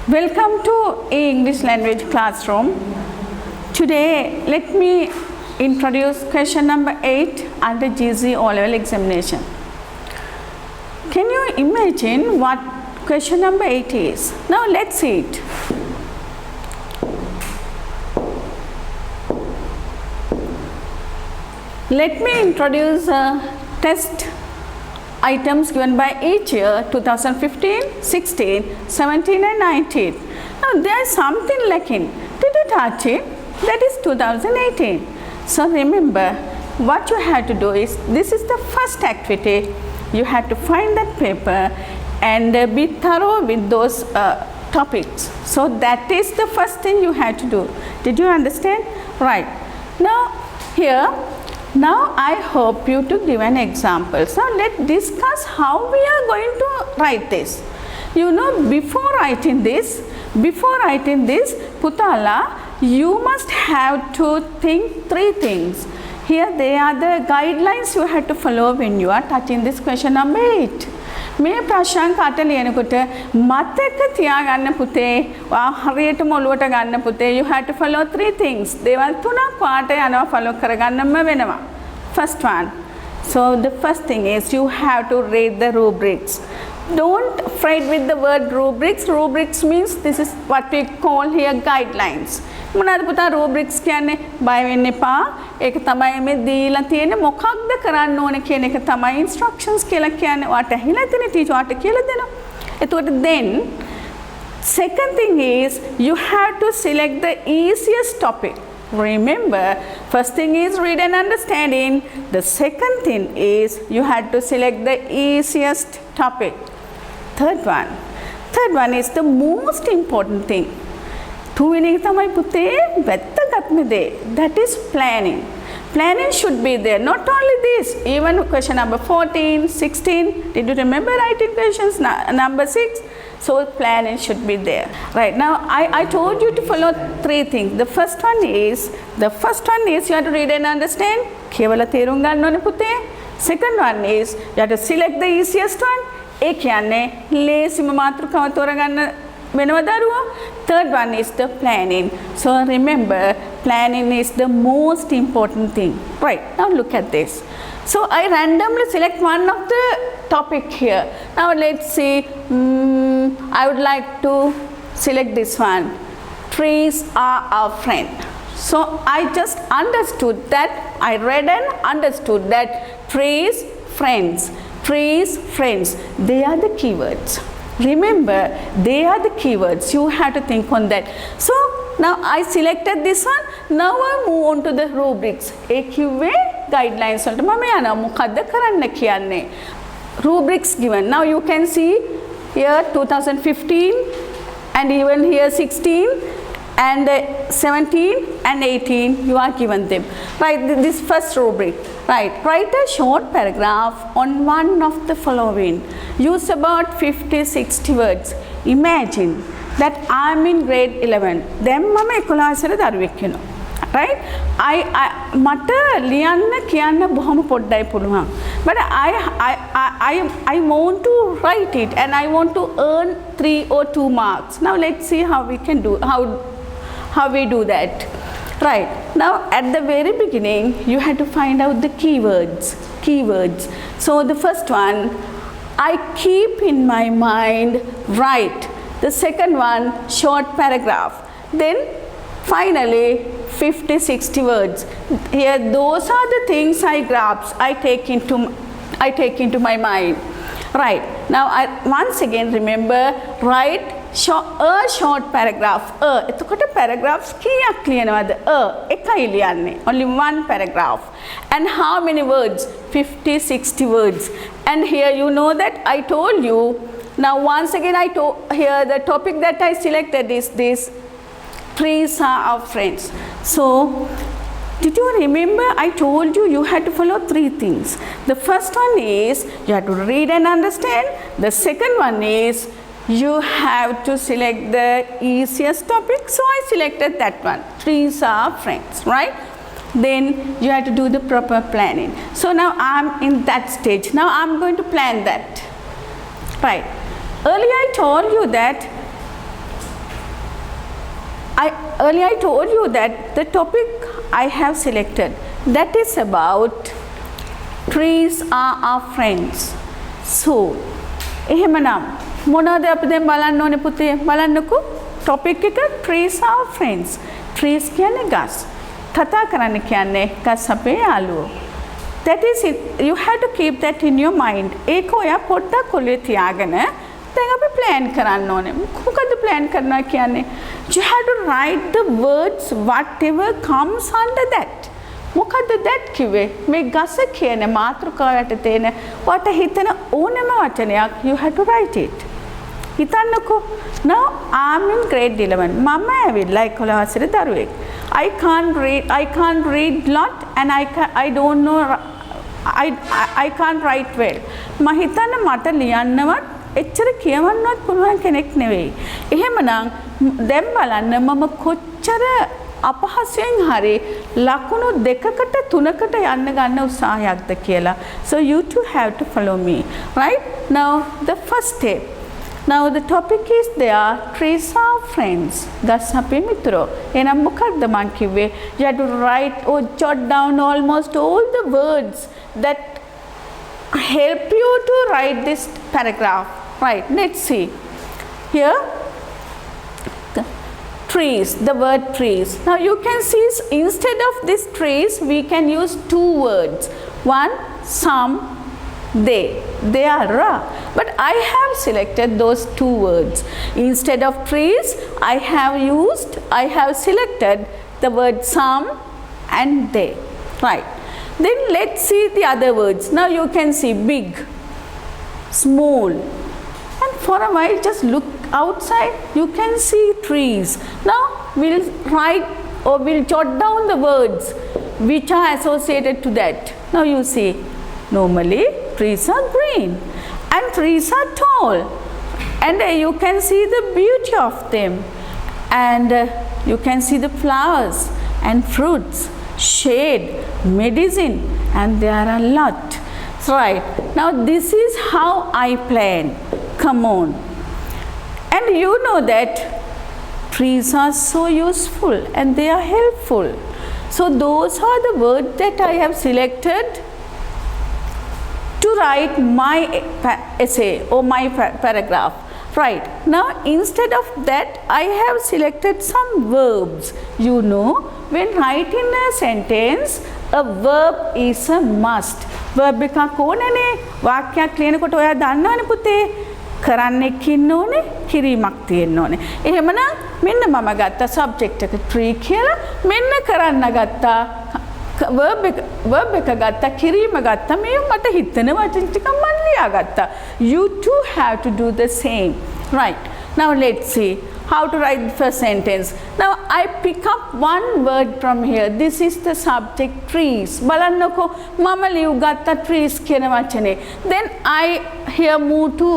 Welcome to English Language Classroom. Today, let me introduce question number 8 under GC O-Level examination. Can you imagine what question number 8 is? Now, let's see it. Let me introduce test items given by each year 2015, 16, 17 and 19. Now there is something lacking. Did you touch it? That is 2018. So remember what you have to do is, this is the first activity. You have to find that paper and be thorough with those topics. So that is the first thing you have to do. Did you understand? Right. Now I hope you to give an example. So let's discuss how we are going to write this. You know, before writing this, Putala, you must have to think 3 things. Here they are the guidelines you have to follow when you are touching this question number 8. මේ ප්‍රශ්න කට ලියනකොට මතක තියාගන්න පුතේ හරියටම ඔලුවට ගන්න පුතේ you have to follow 3 things. දේවල් 3ක් වාට යනවා follow කරගන්නම වෙනවා. First one. So the first thing is you have to read the rubrics. Don't afraid with the word rubrics. Rubrics means this is what we call here guidelines. මොනවාද පුතා rubrics කියන්නේ? බය වෙන්න එපා. ඒක තමයි මේ දීලා තියෙන මොකක්ද කරන්න ඕනේ කියන එක තමයි instructions කියලා කියන්නේ. ඔයාට ඇහිලා තියෙන ටීචර් ඔයාට කියලා දෙනවා. එතකොට then second thing is you have to select the easiest topic. Remember, first thing is read and understanding. The second thing is you have to select the easiest topic. Third one is the most important thing. That is planning. Planning should be there. Not only this, even question number 14, 16, did you remember writing questions? Number 6, so planning should be there. Right, now I told you to follow 3 things. The first one is you have to read and understand. Second one is you have to select the easiest one. Third one is the planning. So remember, planning is the most important thing. Right, now look at this. So I randomly select one of the topic here. Now let's see, I would like to select this one. Trees are our friend. So I just understood that, I read and understood that trees, friends, they are the keywords. Remember, they are the keywords. You have to think on that. So now I selected this one. Now I move on to the rubrics. Guidelines. Rubrics given. Now you can see here 2015 and even here 16 and 17 and 18 you are given them. Right, this first rubric. Right, write a short paragraph on one of the following. Use about 50-60 words. Imagine that I am in grade 11. Then mama 11 දරුවෙක් වෙනවා. Right? මට ලියන්න කියන්න බොහොම පොඩ්ඩයි පුළුවන්. But I want to write it and I want to earn 3 or 2 marks. Now let's see how we can do how we do that. Right, now at the very beginning you have to find out the keywords. So the first one, I keep in my mind, write. The second one, short paragraph. Then finally 50-60 words. Here those are the things I grasp, I take into my mind. Right, now once again remember, write a short paragraph. එතකොට paragraphs කීයක් ලියනවද? එකයි ලියන්නේ. Only one paragraph. And how many words? 50-60 words. And here you know that I told you. Now once again here the topic that I selected is this. Trees are our friends. So did you remember I told you had to follow 3 things. The first one is you have to read and understand. The second one is you have to select the easiest topic. So I selected that one. Trees are friends, right? Then you have to do the proper planning. So now I'm in that stage. Now I'm going to plan that. Right. Earlier I told you that Earlier I told you that the topic I have selected, that is about trees are our friends. So එහෙමනම් මොනවද අපි දැන් බලන්න ඕනේ පුතේ? බලන්නකෝ topic එක trees are our friends. trees කියන්නේ ගස්. කතා කරන්න කියන්නේ ගස් අපේ යාළුවෝ. That is it. You have to keep that in your mind. ඒක ඔයා පොඩ්ඩක් ඔළුවේ තියාගෙන දැන් අපි plan කරන්න ඕනේ. මොකද plan කරනවා කියන්නේ? You have to write the words whatever comes under that. මොකද්ද that කිව්වේ? මේ ගස කියන මාතෘකාවට තියෙන වට හිතන ඕනෑම වචනයක් you have to write it. හිතන්නකෝ. Now I'm in grade 11. මම ඇවිල්ලා 11 වසරේ දරුවෙක්. I can't read lot and I don't know I can't write well. මම හිතන්න මට ලියන්නවත් එච්චර කියවන්නවත් පුළුවන් කෙනෙක් නෙවෙයි. එහෙමනම් දැන් බලන්න මම කොච්චර අපහසුයෙන් හරි ලකුණු දෙකකට තුනකට යන්න ගන්න උත්සාහයක්ද කියලා. So you two have to follow me. Right? Now the first step. Now the topic is there, trees are friends. ගස් අපේ මිතුරෝ. එහෙනම් මොකක්ද මං කිව්වේ? You have to write or jot down almost all the words that help you to write this paragraph. Right, let's see. Here, trees, the word trees. Now you can see instead of this trees, we can use two words. One, some, they. They are raw. But I have selected those two words. Instead of trees, I have selected the word some and they. Right. Then let's see the other words. Now you can see big, small. And for a while just look outside, you can see trees. Now we'll write or we'll jot down the words which are associated to that. Now you see, normally trees are green and trees are tall and you can see the beauty of them and you can see the flowers and fruits, shade, medicine, and there are a lot. Right. Now this is how I plan. Come on. And you know that trees are so useful and they are helpful. So those are the words that I have selected to write my essay or my paragraph. Right. Now instead of that I have selected some verbs. You know, when writing a sentence, a verb is a must. verb එකක් ඕනනේ. වාක්‍යයක් ලියනකොට ඔයා දන්නවනේ පුතේ. කරන්නෙක් ඉන්න ඕනේ, කිරීමක් තියෙන්න ඕනේ. එහෙමනම් මෙන්න මම ගත්ත subject එක tree කියලා, මෙන්න කරන්න ගත්තා verb එක ගත්තා, කිරීම ගත්තා. මේ මට හිතෙන වචන ටික මම ලියාගත්තා. You too have to do the same. Right. Now let's see how to write the first sentence. Now I pick up one word from here. This is the subject trees. බලන්නකෝ මම ලියු ගත්ත trees කියන වචනේ. Then I here move to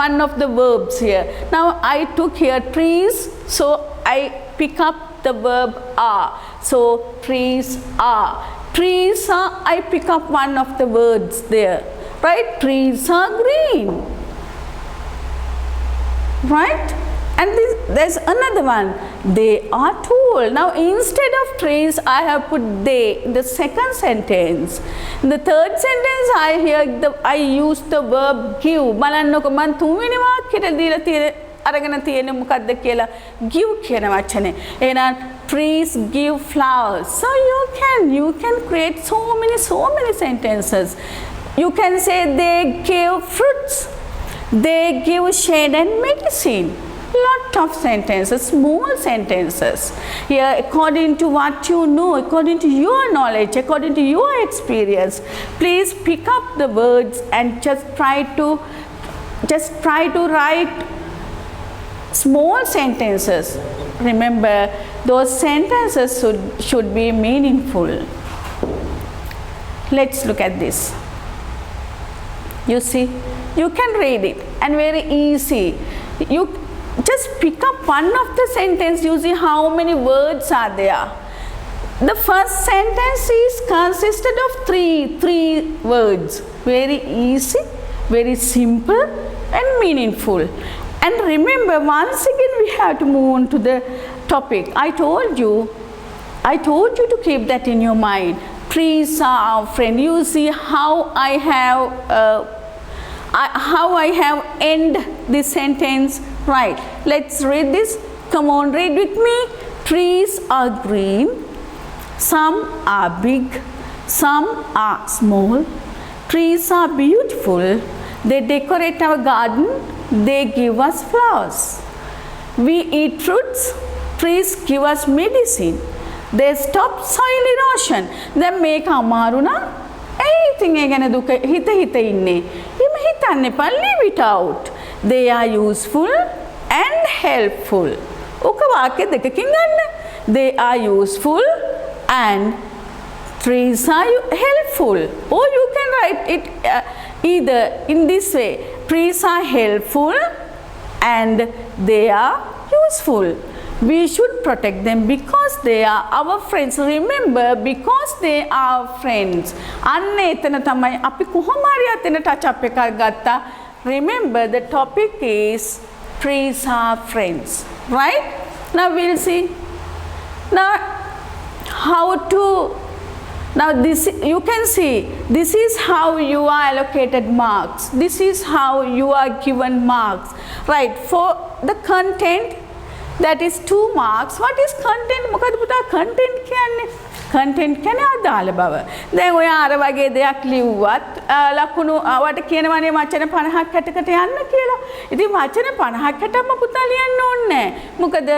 one of the verbs here. Now I took here trees, so I pick up the verb are. So trees are. Trees are, I pick up one of the words there. Right? Trees are green. Right? And there's another one. They are tall. Now instead of trees, I have put they in the second sentence. In the third sentence, I use the verb give. බලන්නකො මම තුන්වෙනි වාක්‍යයට දීලා තියෙන අරගෙන තියෙන්නේ මොකක්ද කියලා give කියන වචනේ. එහෙනම් trees give flowers. So you can create so many sentences. You can say they give fruits. They give shade and medicine. Lot of sentences, small sentences. Here, according to what you know, according to your knowledge, according to your experience, please pick up the words and just try to write small sentences. Remember, those sentences should be meaningful. Let's look at this. You see, you can read it and very easy. You just pick up one of the sentence. You see how many words are there. The first sentence is consisted of three words. Very easy, very simple and meaningful. And remember, once again we have to move on to the topic. I told you to keep that in your mind. Trees are our friend. You see how I have end this sentence, right? Let's read this. Come on, read with me. Trees are green. Some are big. Some are small. Trees are beautiful. They decorate our garden. They give us flowers. We eat fruits. Trees give us medicine. They stop soil erosion. Then make amaruna. Anything again duka hita inne. Ima hitanne pa, leave it out. They are useful and helpful. Oka vakya dekakin ganna. They are useful and trees are helpful. Or you can write it either in this way. Trees are helpful and they are useful. We should protect them because they are our friends. Remember, because they are friends. Anne etana thamai api kohoma hari atena touch up ekak gatta. Remember, the topic is trees are friends, right? Now we'll see. Now how to, now this, you can see, this is how you are allocated marks. This is how you are given marks, right? For the content, that is 2 marks. What is content? මොකද පුතා content කියන්නේ? content කියන්නේ අදාළ බව. දැන් ඔය අර වගේ දෙයක් ලිව්වත් ලකුණු වට කියනවනේ වචන 50ක් 60කට යන්න කියලා. ඉතින් වචන 50ක් 60ක්ම පුතා ලියන්න ඕනේ නැහැ. මොකද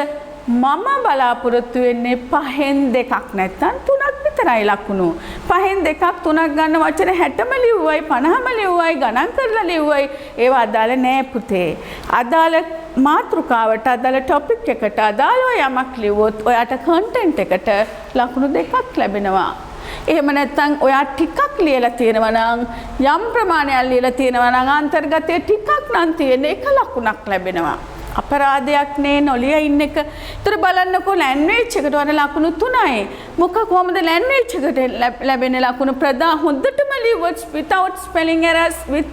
මම බලාපොරොත්තු වෙන්නේ 5න් 2ක් නැත්නම් 3ක් විතරයි ලකුණු. 5න් 2ක් 3ක් ගන්න වචන 60ම ලිව්වයි 50ම ලිව්වයි ගණන් කරලා ලිව්වයි ඒව අදාළ නෑ පුතේ. අදාළ මාතෘකාවට අදාළ ටොපික් එකට අදාළව යමක් ලිව්වොත් ඔයාට කන්ටෙන්ට් එකට ලකුණු 2ක් ලැබෙනවා. එහෙම නැත්නම් ඔයා ටිකක් ලියලා තියෙනවා නම් යම් ප්‍රමාණයක් ලියලා තියෙනවා නම් අන්තර්ගතයේ ටිකක් නම් තියෙන එක ලකුණක් ලැබෙනවා. අපරාධයක් නේ නොලිය ඉන්න එක. ඒතර බලන්නකෝ ලැන්ග්වේජ් එකට වර ලකුණු 3යි. මොකක් කොහමද ලැන්ග්වේජ් එකට ලැබෙන ලකුණු ප්‍රදා හොඳටම ලියුවොත් without spelling errors with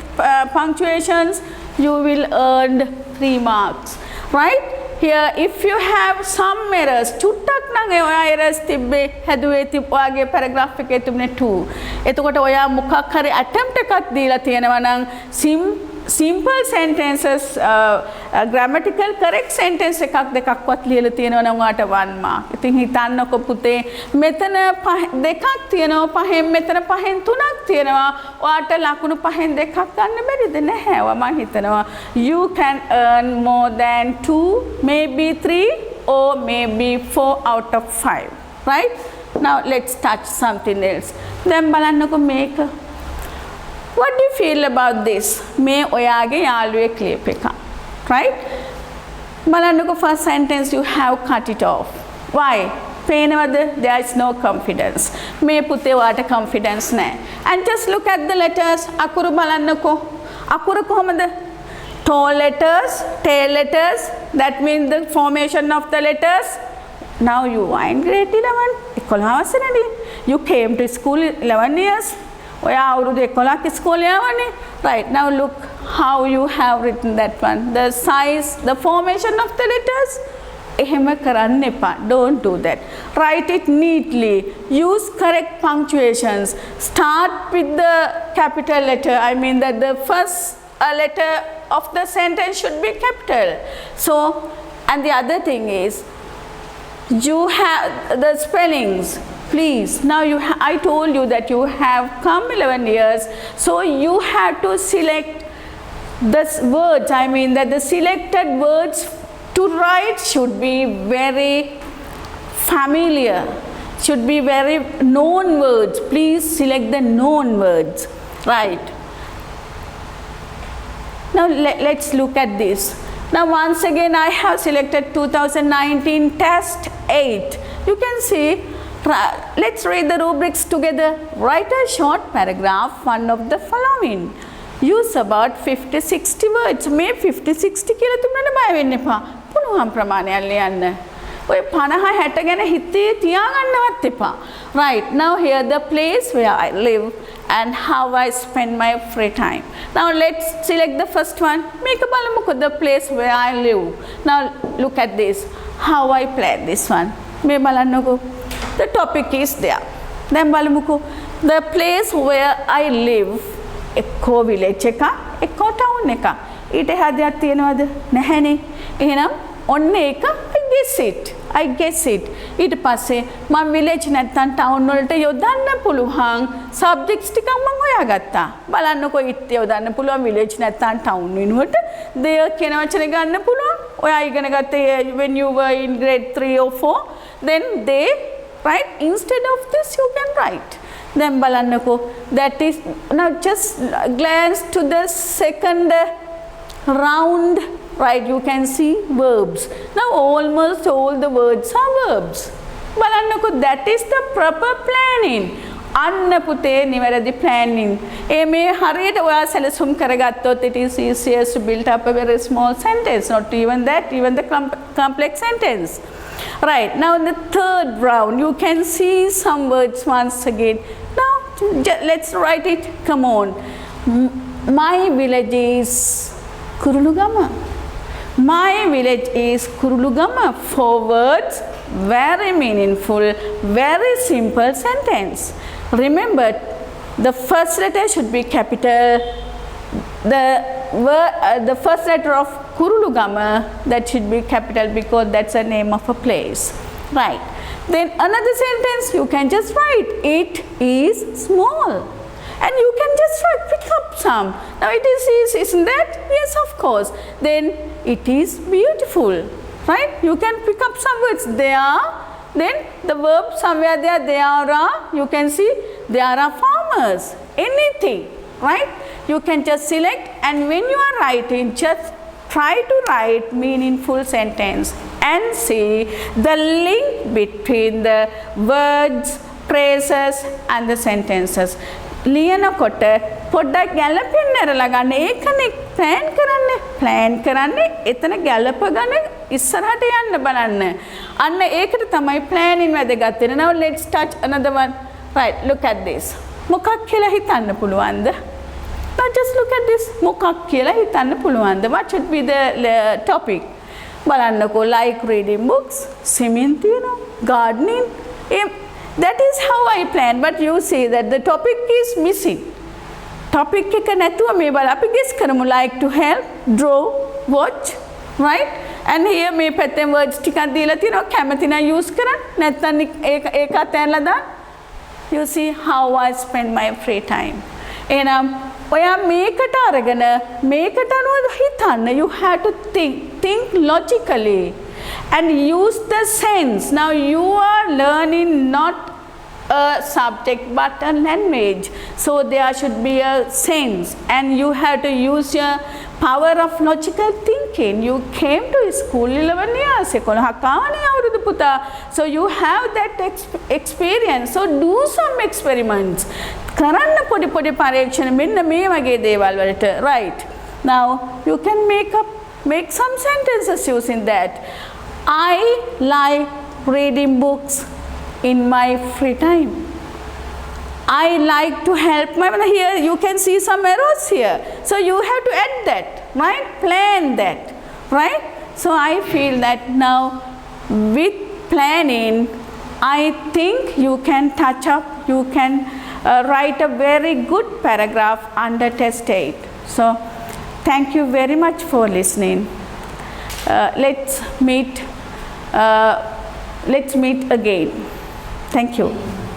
punctuations you will earn 3 marks, right? Here if you have some errors චුට්ටක් නම් ඔයා errors තිබ්බේ හැදුවේ ඔයාගේ paragraph එකේ තිබුණේ 2. එතකොට ඔයා මොකක් හරි attempt එකක් දීලා තියෙනවා නම් simple sentences grammatical correct sentence එකක් දෙකක්වත් ලියලා තියෙනවා නම් ඔයාට 1 mark. ඉතින් හිතන්නකො පුතේ මෙතන දෙකක් තියෙනවා 5න් මෙතන 5න් 3ක් තියෙනවා. ඔයාට ලකුණු 5න් 2ක් ගන්න බැරිද? නැහැ. මම හිතනවා you can earn more than 2, maybe 3 or maybe 4 out of 5, right? Now let's touch something else. දැන් බලන්නකො මේක. What do you feel about this? මේ ඔයාගේ යාළුවේ clip එක, right? බලන්නකො first sentence you have cut it off. Why? පේනවද? There is no confidence. මේ පුතේ වාට confidence නැහැ. And just look at the letters. අකුරු බලන්නකො. අකුරු කොහමද? Tall letters, tail letters. That means the formation of the letters. Now you are in grade 11. 11 වසරේදී. You came to school 11 years. ඔයා අවුරුදු 11ක් ඉස්කෝලේ යවනේ. Right, now look how you have written that one. The size, the formation of the letters. එහෙම කරන්න එපා. Don't do that. Write it neatly. Use correct punctuations. Start with the capital letter. I mean that the first letter of the sentence should be capital. So, and the other thing is, you have the spellings. Please, now I told you that you have come 11 years, so you have to select the words. I mean that the selected words to write should be very familiar, should be very known words. Please select the known words, right? Now let's look at this. Now once again I have selected 2019 test 8. You can see. Let's read the rubrics together. Write a short paragraph, one of the following. Use about 50-60 words. මේ 50-60 කියලා තුනට බය වෙන්න එපා. පුළුවන් ප්‍රමාණයක් ලියන්න. ඔය 50-60 ගැන හිතේ තියාගන්නවත් එපා. Right, now here the place where I live and how I spend my free time. Now let's select the first one. Make a balamuko, the place where I live. Now look at this, how I plan this one. Me balannuko, the topic is there. Then balamuko, the place where I live, ekko village එක ekko town එක. ඊට එහා දෙයක් තියෙනවද? නැහැනේ. එහෙනම් ඔන්න ඒක I guess it. ඊට පස්සේ මම village නැත්තම් town වලට යොදන්න පුළුවන් subjects ටිකක් මම හොයාගත්තා. බලන්නකෝ it යොදන්න පුළුවන් village නැත්තම් town වෙනුවට there කියන වචනේ ගන්න පුළුවන්. ඔයා ඉගෙන ගත්තේ when you were in grade 3 or 4, then they, right? Instead of this you can write. Then බලන්නකෝ, that is, now just glance to the second round, right? You can see verbs. Now almost all the words are verbs. බලන්නකෝ, that is the proper planning. අන්න පුතේ නිවැරදි planning. මේ හරියට ඔයා සැලසුම් කරගත්තොත් it is easier to build up a very small sentence, not even that, even the complex sentence. Right, now in the third round you can see some words once again. Now let's write it. Come on. My village is Kurulugama. My village is Kurulugama. 4 words, very meaningful, very simple sentence. Remember, the first letter should be capital. The first letter of Kurulugama, that should be capital because that's the name of a place. Right. Then another sentence you can just write, it is small. And you can just pick up some. Now it is easy, isn't that? Yes, of course. Then it is beautiful, right? You can pick up some words. There, then the verb somewhere there, there are, you can see, there are farmers. Anything, right? You can just select, and when you are writing, just try to write meaningful sentence and see the link between the words, phrases and the sentences. ලියනකොට පොඩ්ඩක් ගැලපෙන්න ඇරලා ගන්න. ඒකනේ plan කරන්නේ එතන ගැලපගෙන ඉස්සරහට යන්න බලන්න. අන්න ඒකට තමයි planning වැදගත් වෙන්නේ. Now let's touch another one. Right, look at this. මොකක් කියලා හිතන්න පුළුවන්ද? Now just look at this. මොකක් කියලා හිතන්න පුළුවන්ද? What should be the topic? බලන්නකෝ, like reading books, swimming, gardening. That is how I plan, but you see that the topic is missing. Topic එක නැතුව මේ බල අපි guess කරමු, like to help, draw, watch, right? And here මේ පැත්තෙන් words ටිකක් දීලා තියෙනවා, කැමති නම් use කරන්න, නැත්නම් ඒක අතහැරලා දාන්න. You see how I spend my free time. එහෙනම් ඔයා මේකට අරගෙන මේකට අනුව හිතන්න. You have to think logically and use the sense. Now you are learning not a subject but a language, so there should be a sense, and you have to use your power of logical thinking. You came to school 11 years ago, so you have that experience. So do some experiments. කරන්න පොඩි පරීක්ෂණ මෙන්න මේ වගේ දේවල් වලට, right? Now you can make some sentences using that. I like reading books in my free time. I like to help my mother. Here you can see some errors here, so you have to add that, right? Plan that, right? So I feel that now with planning, I think you can touch up, you can write a very good paragraph under test 8. So thank you very much for listening. Let's meet again. Thank you.